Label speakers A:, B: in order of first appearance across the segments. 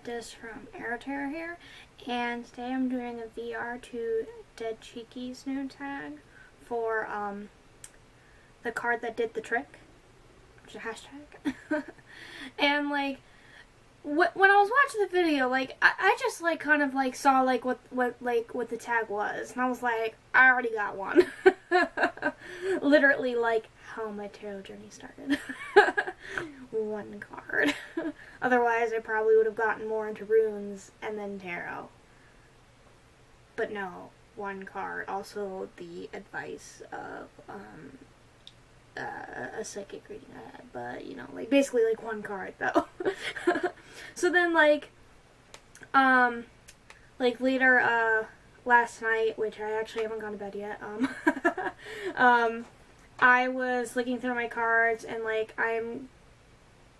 A: This from Aro-Tarot here, and today I'm doing a VR to Dead Cheeky's new tag for the card that did the trick, which is a hashtag. And like, when I was watching the video, like I just like kind of like saw like what the tag was, and I was like, I already got one. Literally like how my tarot journey started. One card. Otherwise I probably would have gotten more into runes and then tarot. But no, one card. Also the advice of a psychic reading I had, but you know, like basically like one card though. So then like later last night, which I actually haven't gone to bed yet, I was looking through my cards, and like I'm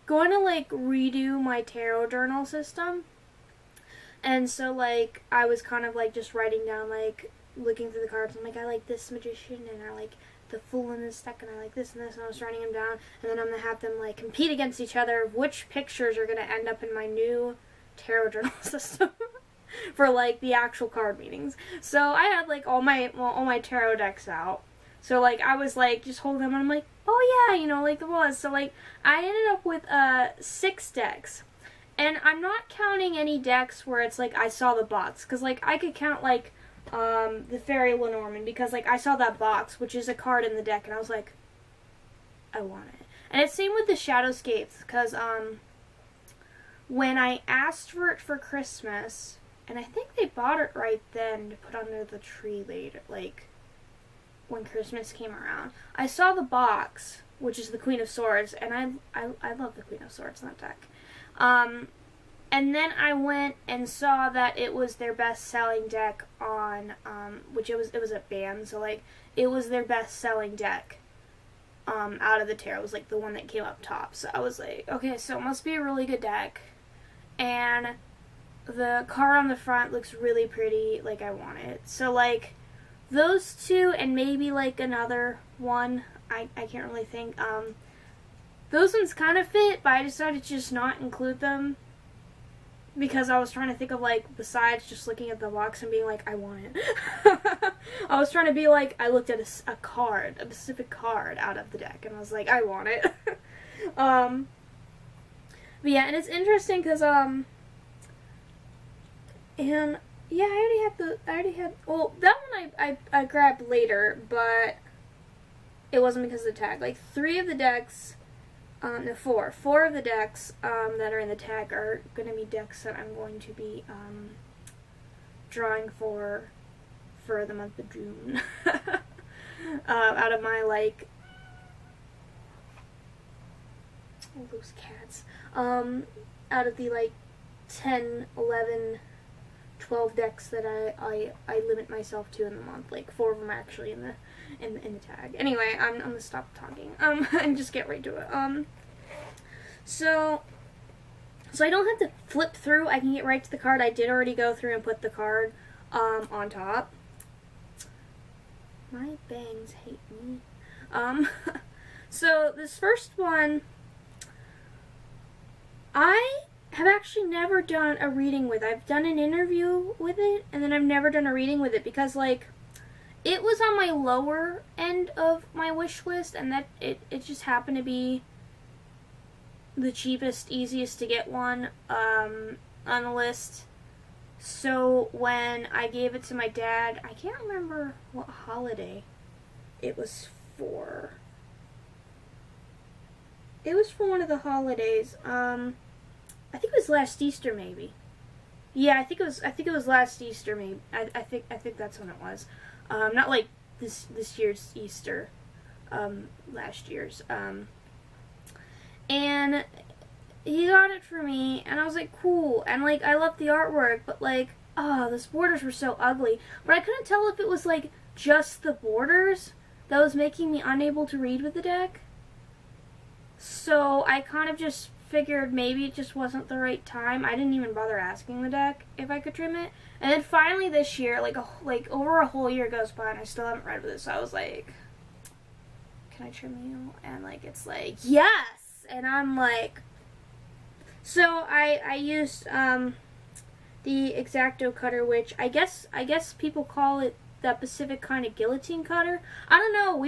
A: going to like redo my tarot journal system. And so like I was kind of like just writing down, like looking through the cards. I'm like, I like this magician, and I like the fool in this deck, and I like this and this, and I was writing them down, and then I'm going to have them like compete against each other of which pictures are going to end up in my new tarot journal system for like the actual card meetings. So I had like all my tarot decks out. So like I was like just holding them, and I'm like, oh yeah, you know, like the was. So like I ended up with 6 decks. And I'm not counting any decks where it's like I saw the box, because like I could count like the Fairy Lenormand, because like I saw that box, which is a card in the deck, and I was like, I want it. And it's same with the Shadowscapes, because when I asked for it for Christmas, and I think they bought it right then to put under the tree later, like when Christmas came around, I saw the box, which is the Queen of Swords, and I love the Queen of Swords in that deck. And then I went and saw that it was their best-selling deck on, which it was a band, so like it was their best-selling deck out of the tarot. It was like the one that came up top. So I was like, okay, so it must be a really good deck. And the card on the front looks really pretty, like I want it. So like those two, and maybe like another one, I can't really think. Those ones kind of fit, but I decided to just not include them, because I was trying to think of like, besides just looking at the box and being like, I want it. I was trying to be like, I looked at a card, a specific card out of the deck, and I was like, I want it. But yeah, and it's interesting because and yeah, I already had, well, that one I grabbed later, but it wasn't because of the tag. Like 3 of the decks, no, 4 of the decks that are in the tag are going to be decks that I'm going to be drawing for the month of June. Out of my, like, all those cats, out of the, like, 10, 11, 12 decks that I limit myself to in the month. Like 4 of them are actually in the tag. Anyway, I'm gonna stop talking and just get right to it. So I don't have to flip through. I can get right to the card. I did already go through and put the card on top. My bangs hate me. So this first one, I have actually never done a reading with. I've done an interview with it, and then I've never done a reading with it, because like it was on my lower end of my wish list, and that it just happened to be the cheapest, easiest to get one on the list. So when I gave it to my dad, I can't remember what holiday it was for. It was for one of the holidays. I think it was last Easter, maybe. Yeah, I think it was last Easter, maybe. I think that's when it was. Not like this year's Easter. Last year's. And he got it for me, and I was like, cool. And like, I loved the artwork, but like, those borders were so ugly. But I couldn't tell if it was like just the borders that was making me unable to read with the deck. So I kind of just figured maybe it just wasn't the right time. I didn't even bother asking the deck if I could trim it. And then finally this year, like over a whole year goes by, and I still haven't read with it. So I was like, can I trim you? And like, it's like, yes! And I'm like, So I used the X-Acto cutter, which I guess people call it that specific kind of guillotine cutter. I don't know.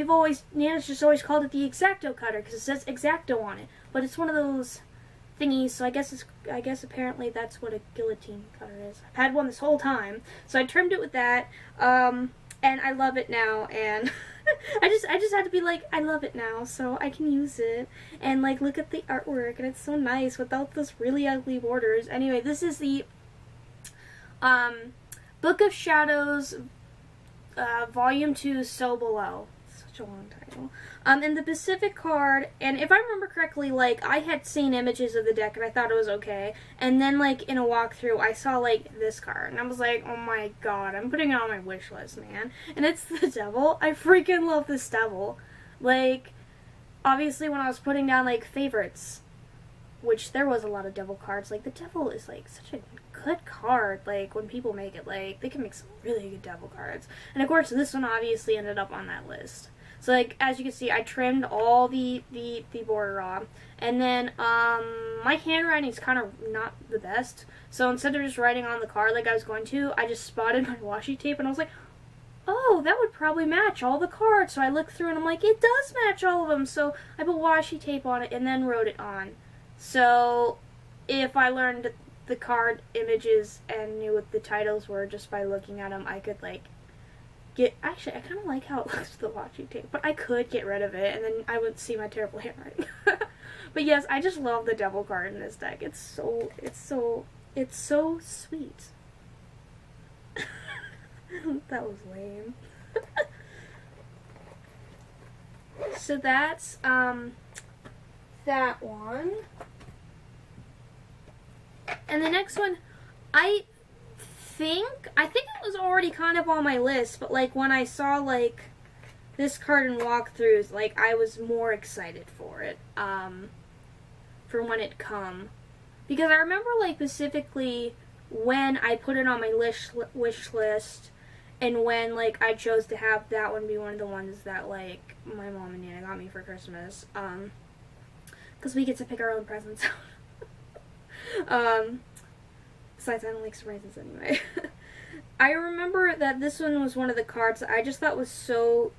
A: Nana's just always called it the X-Acto cutter because it says X-Acto on it. But it's one of those thingies, so I guess apparently that's what a guillotine cutter is. I've had one this whole time, so I trimmed it with that, and I love it now. And I just had to be like, I love it now, so I can use it. And like, look at the artwork, and it's so nice without those really ugly borders. Anyway, this is the Book of Shadows, Volume 2, So Below. Such a long title. And the Pacific card, and if I remember correctly, like, I had seen images of the deck and I thought it was okay, and then, like, in a walkthrough, I saw, like, this card, and I was like, oh my god, I'm putting it on my wish list, man. And it's the Devil. I freaking love this Devil. Like, obviously when I was putting down, like, favorites, which there was a lot of Devil cards, like, the Devil is, like, such a good card. Like, when people make it, like, they can make some really good Devil cards. And of course, this one obviously ended up on that list. So, like, as you can see, I trimmed all the border off. And then, my handwriting's kind of not the best. So instead of just writing on the card like I was going to, I just spotted my washi tape and I was like, oh, that would probably match all the cards. So I looked through and I'm like, it does match all of them. So I put washi tape on it and then wrote it on. So if I learned the card images and knew what the titles were just by looking at them, I could, like, actually, I kind of like how it looks with the washi tape, but I could get rid of it, and then I would see my terrible handwriting. But yes, I just love the Devil card in this deck. It's so sweet. That was lame. So that's, that one. And the next one, I think it was already kind of on my list, but like when I saw like this card in walkthroughs, like I was more excited for it, for when it come. Because I remember like specifically when I put it on my wish list, and when like I chose to have that one be one of the ones that like my mom and Nana got me for Christmas, because we get to pick our own presents out. Besides, I don't like surprises anyway. I remember that this one was one of the cards that I just thought was so,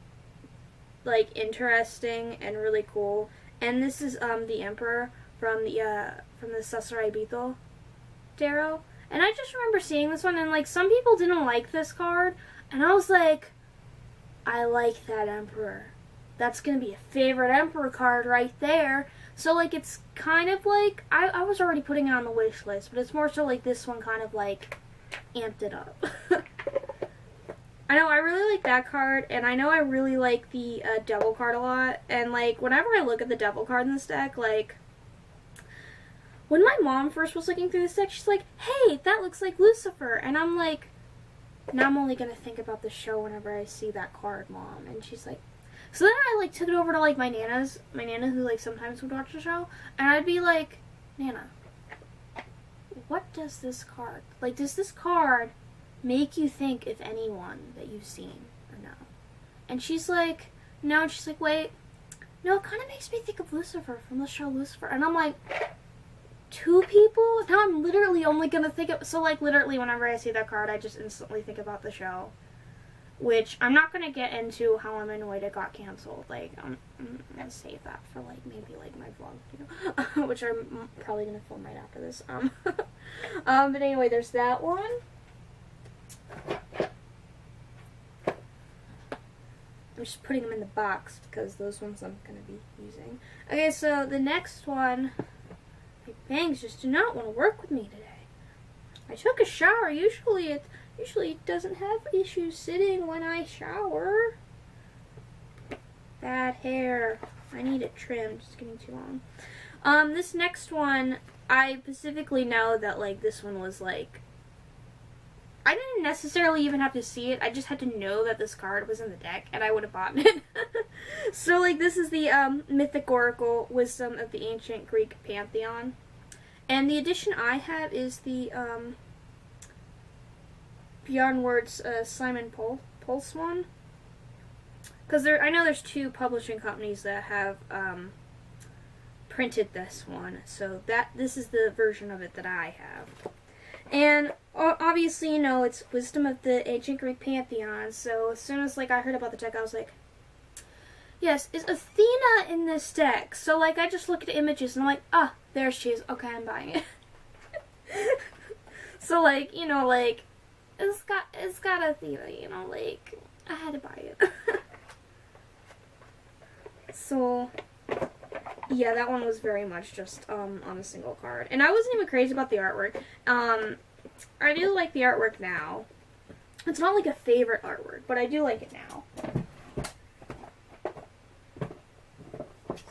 A: like, interesting and really cool. And this is the Emperor from the Aro-Tarot. And I just remember seeing this one, and like some people didn't like this card, and I was like, I like that Emperor. That's gonna be a favorite Emperor card right there. So, like, it's kind of like, I was already putting it on the wish list, but it's more so like this one kind of, like, amped it up. I know, I really like that card, and I know I really like the Devil card a lot, and, like, whenever I look at the Devil card in this deck, like, when my mom first was looking through this deck, she's like, hey, that looks like Lucifer, and I'm like, now I'm only gonna think about the show whenever I see that card, Mom, and she's like, so then I, like, took it over to, like, my Nana who, like, sometimes would watch the show, and I'd be like, Nana, what does this card, like, does this card make you think of anyone that you've seen, or no? And she's like, no, and she's like, wait, no, it kind of makes me think of Lucifer from the show Lucifer, and I'm like, two people? Now I'm literally only gonna think of, so, like, literally whenever I see that card, I just instantly think about the show. Which, I'm not going to get into how I'm annoyed it got canceled. Like, I'm going to save that for, like, maybe, like, my vlog, you know? Which I'm probably going to film right after this. But anyway, there's that one. I'm just putting them in the box because those ones I'm going to be using. Okay, so the next one, my bangs just do not want to work with me today. I took a shower. Usually it doesn't have issues sitting when I shower. Bad hair. I need it trimmed. It's getting too long. This next one, I specifically know that, like, this one was, like, I didn't necessarily even have to see it. I just had to know that this card was in the deck, and I would have bought it. So, like, this is the Mythic Oracle Wisdom of the Ancient Greek Pantheon. And the edition I have is the, Beyond Words, Simon Pulse one. Because I know there's two publishing companies that have printed this one, so this is the version of it that I have. And obviously, you know, it's Wisdom of the Ancient Greek Pantheon, so as soon as, like, I heard about the deck, I was like, yes, is Athena in this deck? So, like, I just look at images and I'm like, ah, there she is. Okay, I'm buying it. So, like, you know, like, it's got Athena, you know, like, I had to buy it. So, yeah, that one was very much just on a single card. And I wasn't even crazy about the artwork. I do like the artwork now. It's not like a favorite artwork, but I do like it now.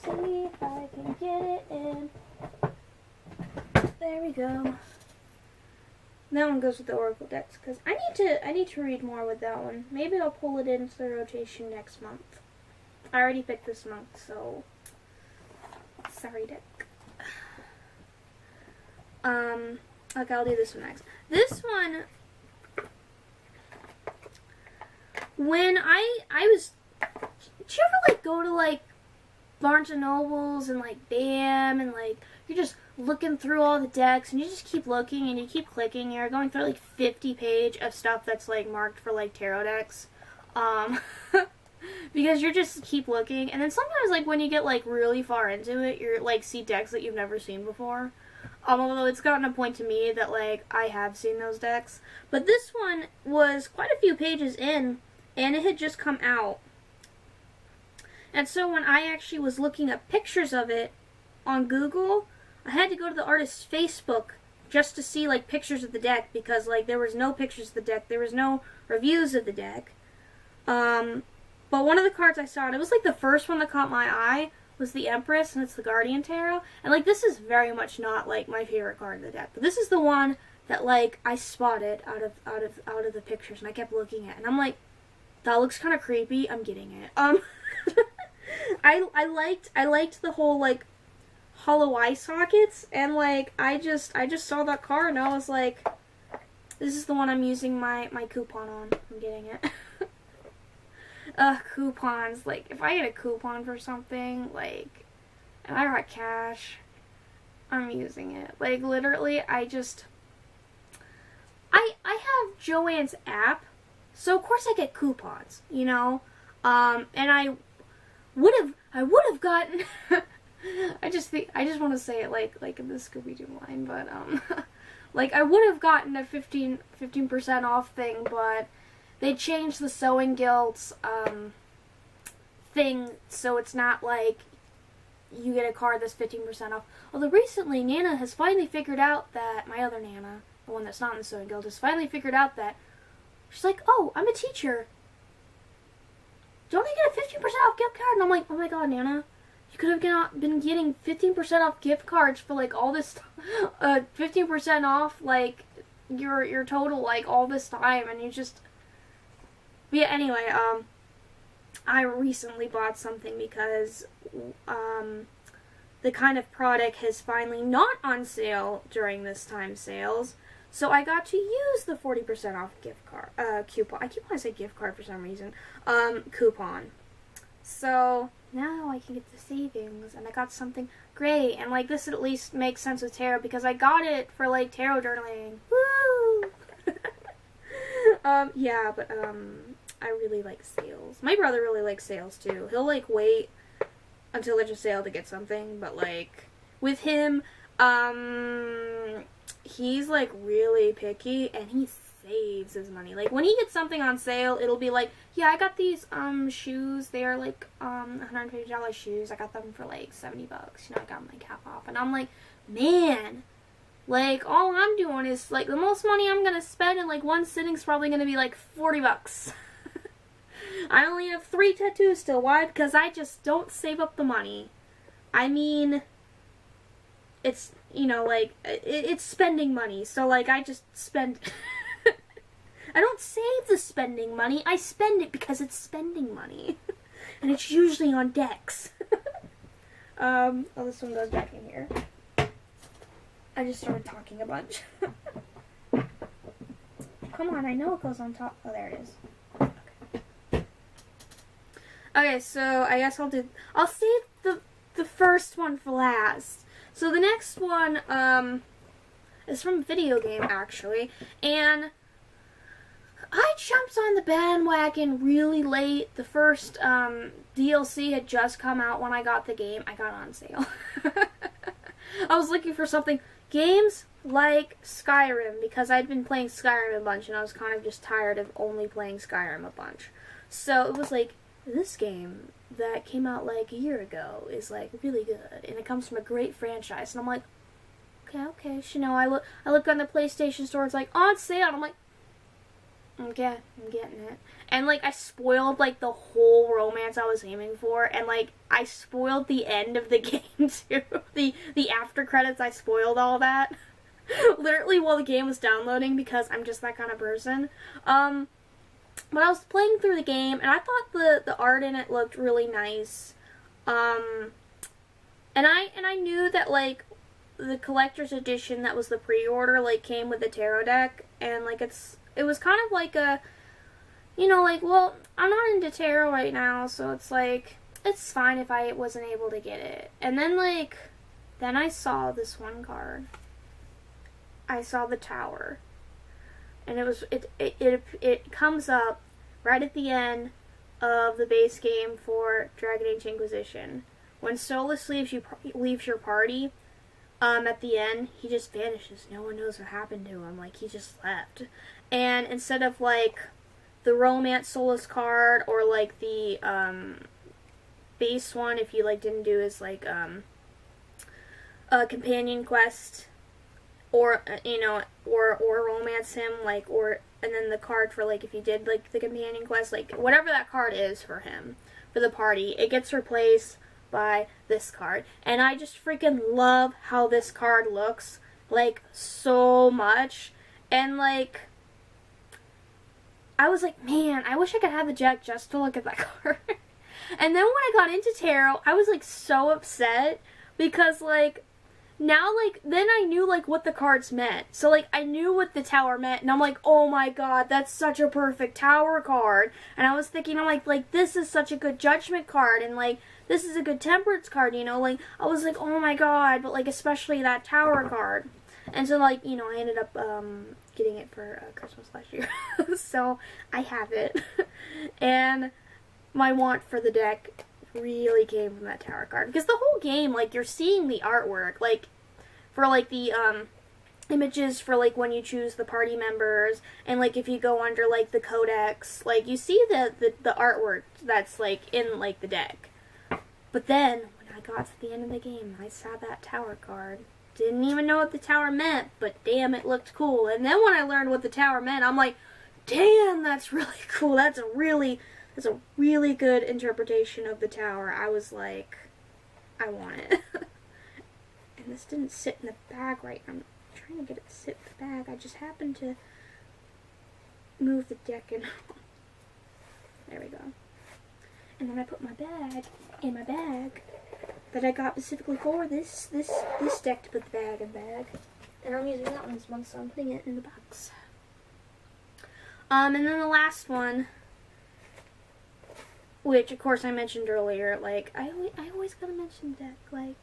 A: See if I can get it in. There we go. That one goes with the Oracle decks, because I need to read more with that one. Maybe I'll pull it into the rotation next month. I already picked this month, so sorry, deck. Okay, I'll do this one next. This one, when I was, did you ever, like, go to, like, Barnes and Nobles and, like, BAM, and, like, you're just looking through all the decks, and you just keep looking, and you keep clicking, you're going through, like, 50 page of stuff that's, like, marked for, like, tarot decks, because you're just keep looking, and then sometimes, like, when you get, like, really far into it, you're, like, see decks that you've never seen before. Although it's gotten a point to me that, like, I have seen those decks. But this one was quite a few pages in, and it had just come out. And so when I actually was looking up pictures of it on Google, I had to go to the artist's Facebook just to see, like, pictures of the deck, because, like, there was no pictures of the deck, there was no reviews of the deck. But one of the cards I saw, and it was, like, the first one that caught my eye, was the Empress, and it's the Guardian Tarot. And, like, this is very much not, like, my favorite card of the deck. But this is the one that, like, I spotted out of the pictures, and I kept looking at it. And I'm like, that looks kind of creepy. I'm getting it. I liked the whole, like, hollow eye sockets, and, like, I just saw that card, and I was like, this is the one I'm using my coupon on. I'm getting it. Coupons. Like, if I get a coupon for something, like, and I got cash, I'm using it. Like, literally, I have Joann's app, so of course I get coupons, you know? And I would have gotten, I just want to say it like in the Scooby-Doo line, but, like, I would have gotten a 15% off thing, but they changed the Sewing Guild's thing, so it's not like you get a card that's 15% off. Although recently, Nana has finally figured out that, my other Nana, the one that's not in the Sewing Guild, has finally figured out that, she's like, oh, I'm a teacher. Don't I get a 15% off gift card? And I'm like, oh my god, Nana, you could have been getting 15% off gift cards for, like, all this, 15% off, like, your total, like, all this time, and you just... But yeah, anyway, I recently bought something because the kind of product has finally not on sale during this time sales, so I got to use the 40% off gift card, coupon. I keep wanting to say gift card for some reason. Coupon. So now I can get the savings, and I got something great, and, like, this at least makes sense with tarot because I got it for, like, tarot journaling. Woo! Yeah, but, I really like sales. My brother really likes sales, too. He'll, like, wait until there's a sale to get something, but, like, with him, he's, like, really picky, and he saves his money. Like, when he gets something on sale, it'll be like, yeah, I got these, shoes. They are, like, $150 shoes. I got them for, like, $70. You know, I got them, like, half off. And I'm like, man... Like, all I'm doing is, like, the most money I'm gonna spend in, like, one sitting's probably gonna be, like, $40. I only have 3 tattoos still. Why? Because I just don't save up the money. I mean, it's, you know, like, it's spending money. So, like, I just spend... I don't save the spending money. I spend it because it's spending money. And it's usually on decks. Oh, this one goes back in here. I just started talking a bunch. Come on, I know it goes on top. Oh, there it is. Okay, so I guess I'll save the the first one for last. So the next one is from a video game, actually, and I jumped on the bandwagon really late. The first DLC had just come out when I got the game. I got it on sale. I was looking for something. Games like Skyrim, because I'd been playing Skyrim a bunch and I was kind of just tired of only playing Skyrim a bunch. So it was like, this game that came out like a year ago is like really good and it comes from a great franchise. And I'm like, okay. You know, I look on the PlayStation Store, it's like on sale, and I'm like, okay, I'm getting it. And like I spoiled like the whole romance I was aiming for, and like I spoiled the end of the game too. The after credits, I spoiled all that. Literally while the game was downloading, because I'm just that kind of person. But I was playing through the game and I thought the art in it looked really nice. And I knew that like the collector's edition that was the pre-order like came with the tarot deck, and like it was kind of like a, you know, like, well, I'm not into tarot right now, so it's like, it's fine if I wasn't able to get it. And then like, then I saw this one card. I saw the Tower. And it comes up right at the end of the base game for Dragon Age Inquisition. When Solus leaves your party, at the end, he just vanishes. No one knows what happened to him. Like, he just left. And instead of, like, the Romance Solus card, or, like, the, base one, if you, like, didn't do his, like, a companion quest, or, you know, or romance him, like, and then the card for, like, if you did, like, the companion quest, like, whatever that card is for him, for the party, it gets replaced by this card. And I just freaking love how this card looks, like, so much. And, like, I was like, man, I wish I could have the deck just to look at that card. And then when I got into tarot, I was, like, so upset, because, like, now, like, then I knew, like, what the cards meant. So, like, I knew what the Tower meant, and I'm like, oh my god, that's such a perfect Tower card. And I was thinking, I'm like, this is such a good Judgment card, and, like, this is a good Temperance card, you know? Like, I was like, oh my god, but, like, especially that Tower card. And so, like, you know, I ended up, getting it for Christmas last year. So, I have it. And my want for the deck really came from that Tower card. Because the whole game, like, you're seeing the artwork, like, for, like, the, images for, like, when you choose the party members, and, like, if you go under, like, the codex, like, you see the artwork that's, like, in, like, the deck. But then, when I got to the end of the game, I saw that Tower card. Didn't even know what the Tower meant, but damn, it looked cool. And then when I learned what the Tower meant, I'm like, damn, that's really cool. That's a really good interpretation of the Tower. I was like, I want it. And this didn't sit in the bag right. I'm trying to get it to sit in the bag. I just happened to move the deck in. There we go. And then I put my bag in my bag that I got specifically for this deck, to put the bag in the bag. And I'm using that one this month, so I'm putting it in the box. And then the last one, which of course I mentioned earlier, like, I always gotta mention deck, like,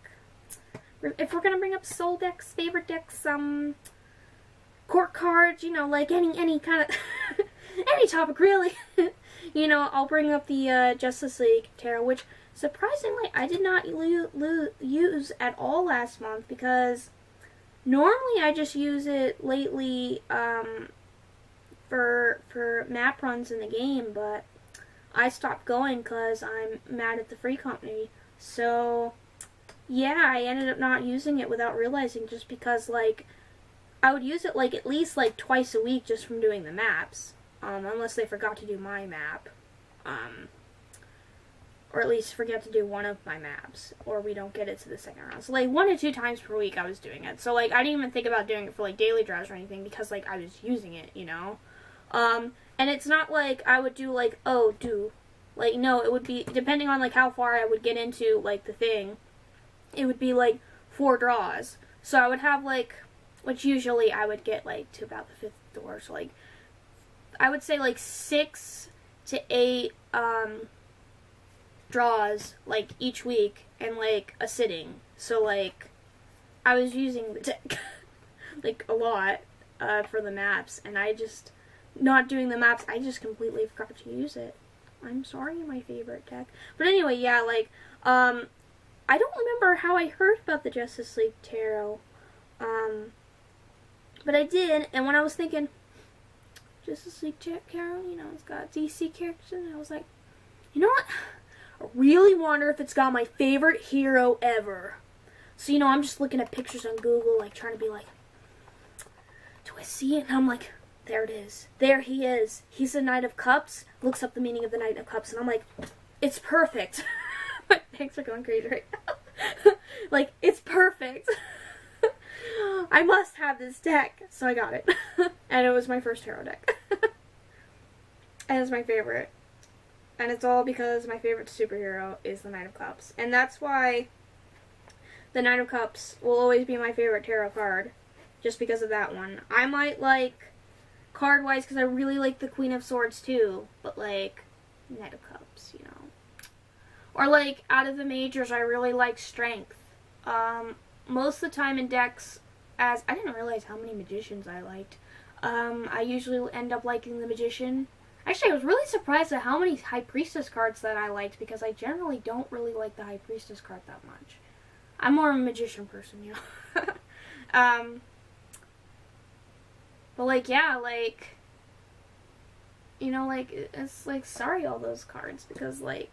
A: if we're gonna bring up soul decks, favorite decks, court cards, you know, like any kind of any topic really. You know, I'll bring up the Justice League Tarot, which surprisingly I did not use at all last month, because normally I just use it lately for map runs in the game, but I stopped going because I'm mad at the free company. So yeah, I ended up not using it without realizing, just because, like, I would use it, like, at least, like, twice a week just from doing the maps. Unless they forgot to do my map. Or at least forget to do one of my maps. Or we don't get it to the second round. So, like, 1 to 2 times per week I was doing it. So, like, I didn't even think about doing it for, like, daily draws or anything, because, like, I was using it, you know? And it's not like I would do, like, like, no, it would be, depending on, like, how far I would get into, like, the thing, it would be, like, 4 draws. So I would have, like, which usually I would get, like, to about the 5th door. So, like, I would say, like, 6 to 8 draws, like, each week. and like a sitting. So like I was using the deck like a lot for the maps, and I just not doing the maps. I just completely forgot to use it. I'm sorry, my favorite deck. But anyway, yeah, like I don't remember how I heard about the Justice League Tarot, but I did, and when I was thinking Justice League Tarot, you know, it's got DC characters, and I was like, you know what? I really wonder if it's got my favorite hero ever. So, you know, I'm just looking at pictures on Google, like, trying to be like, do I see it? And I'm like, there it is. There he is. He's the Knight of Cups. Looks up the meaning of the Knight of Cups, and I'm like, it's perfect. My legs are going crazy right now. Like, it's perfect. I must have this deck. So I got it. And it was my first tarot deck. And it's my favorite. And it's all because my favorite superhero is the Knight of Cups. And that's why the Knight of Cups will always be my favorite tarot card. Just because of that one. I might like card-wise because I really like the Queen of Swords too. But like, Knight of Cups, you know. Or like, out of the majors, I really like Strength. Most of the time in decks, as I didn't realize how many Magicians I liked. I usually end up liking the Magician. Actually, I was really surprised at how many High Priestess cards that I liked, because I generally don't really like the High Priestess card that much. I'm more of a Magician person, you know. But like, yeah, like, you know, like, it's like, sorry all those cards, because like,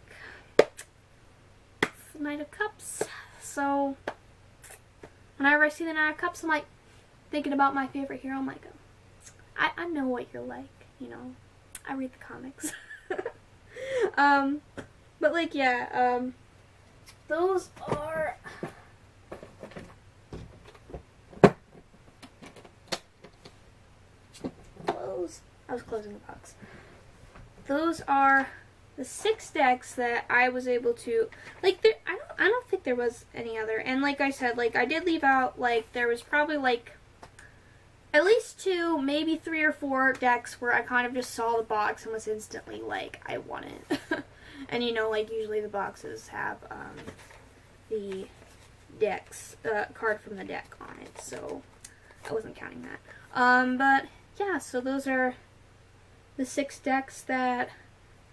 A: it's the Knight of Cups. So whenever I see the Knight of Cups, I'm like, thinking about my favorite hero, I'm like, I know what you're like, you know. I read the comics. But like, yeah, those are... I was closing the box. Those are the 6 decks that I was able to, like, I don't think there was any other. And like I said, like, I did leave out, like, there was probably like at least 2, maybe 3 or 4 decks where I kind of just saw the box and was instantly like, I want it. And you know, like, usually the boxes have the decks, card from the deck on it, so I wasn't counting that. But yeah, so those are the 6 decks that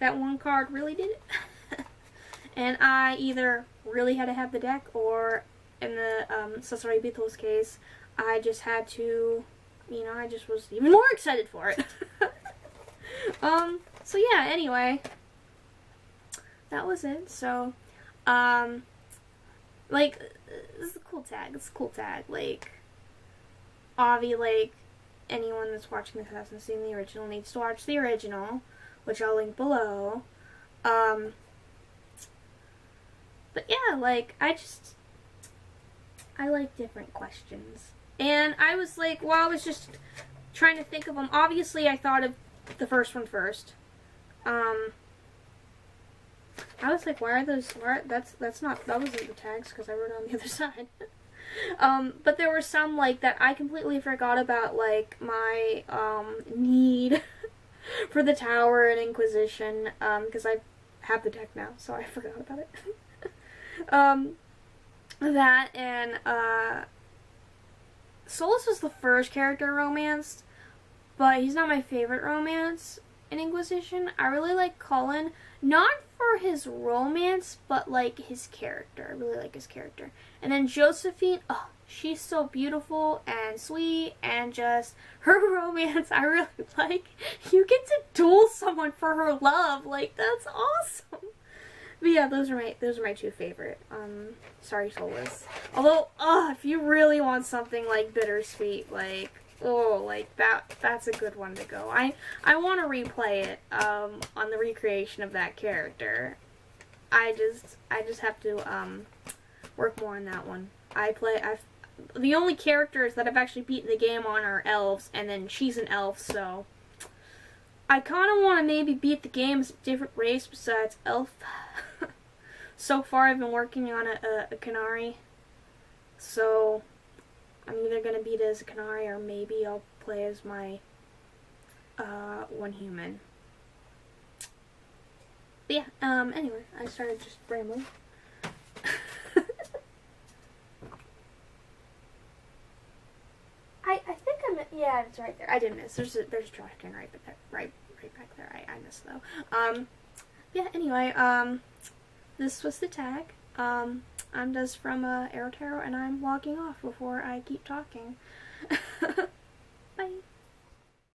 A: one card really did it. And I either really had to have the deck, or in the Cesare Bito's case, I just had to, you know, I just was even more excited for it. So yeah, anyway, that was it. So, like, this is a cool tag. It's a cool tag. Like, Avi, like, anyone that's watching this hasn't seen the original needs to watch the original, which I'll link below. But yeah, like, I like different questions. And I was like, well, I was just trying to think of them. Obviously, I thought of the first one first. I was like, why are those, that's not, that wasn't the tags, because I wrote it on the other side. But there were some, like, that I completely forgot about, like, my, need for the Tower and Inquisition, because I have the deck now, so I forgot about it. That, and, Solus was the first character romanced, but he's not my favorite romance in Inquisition. I really like Cullen, not for his romance, but like his character. I really like his character. And then Josephine, oh, she's so beautiful and sweet, and just her romance I really like. You get to duel someone for her love, like, that's awesome. But yeah, those are my 2 favorite. Sorry, Solus. Although, if you really want something like bittersweet, like, oh, like that's a good one to go. I want to replay it on the recreation of that character. I just have to work more on that one. The only characters that I've actually beaten the game on are elves, and then she's an elf, so I kind of want to maybe beat the game as a different race besides elf. So far, I've been working on a Canary, so I'm either going to beat it as a Canary, or maybe I'll play as my one human. But yeah, anyway, I started just rambling. Yeah, it's right there. I didn't miss. There's a trash can right back there. Right back there. I missed though. Yeah. Anyway, this was the tag. I'm Des from Aro-Tarot, and I'm logging off before I keep talking.